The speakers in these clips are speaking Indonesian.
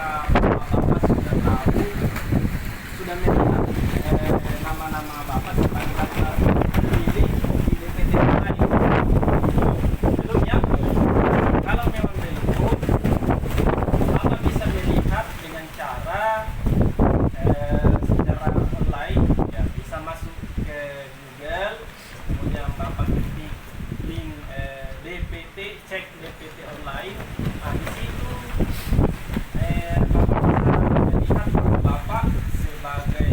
Bapak sudah tahu, sudah melihat nama-nama Bapak sebagai daftar pemilih di DPT lain? Belum ya? Kalau memang belum, Bapak bisa melihat dengan cara secara online, ya bisa masuk ke Google, kemudian Bapak ketik link DPT, cek DPT online. Nah, di situ Bapak bisa melihat bahwa Bapak sebagai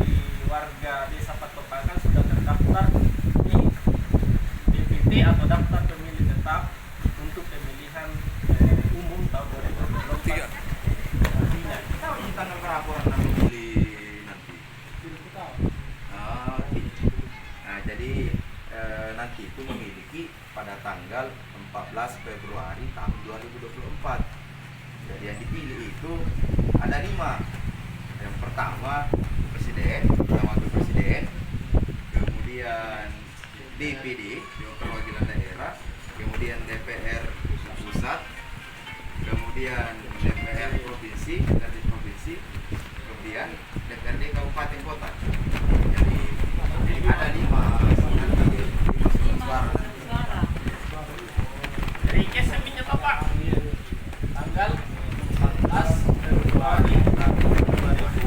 warga Desa Patopakan sudah terdaftar di DPT atau daftar pemilih tetap untuk pemilihan umum tahun 2024. Artinya, Tahu di tanggal berapa orang memilih nanti? tidak tahu. Oke. Nah, jadi nanti itu memiliki pada tanggal 14 Februari tahun 2024. Jadi yang dipilih itu ada 5. Yang pertama presiden, yang wakil presiden, kemudian DPD, Dewan Perwakilan Daerah, kemudian DPR pusat, kemudian DPR provinsi, dari provinsi, kemudian DPRD kabupaten kota. Jadi ada 5 surat suara. Jadi saya minta Bapak tanggal 14 Februari tahun 2022.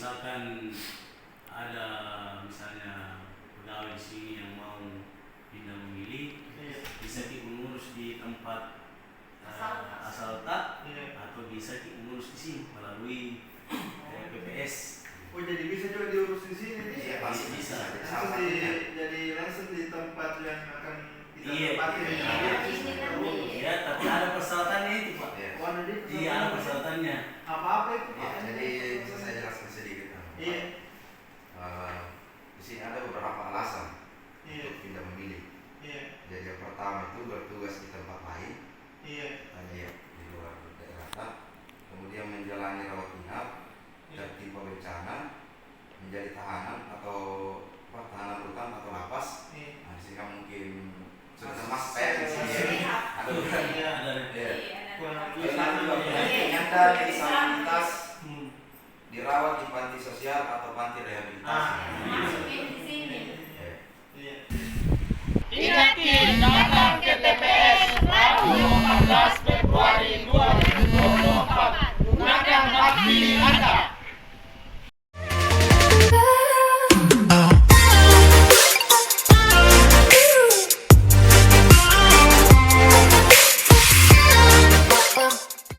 Misalkan ada pegawai di sini yang mau pindah memilih, bisa mengurus di tempat asal tak, atau bisa mengurus di sini melalui PPS. Oh, jadi bisa juga diurus di sini nih? Iya, pasti bisa. Langsung jadi langsung di tempat yang akan kita Iya. tempatin. Ya, tapi ada persyaratannya itu, Pak. Oh, ada di Iya, ada persyaratannya. apa-apa itu?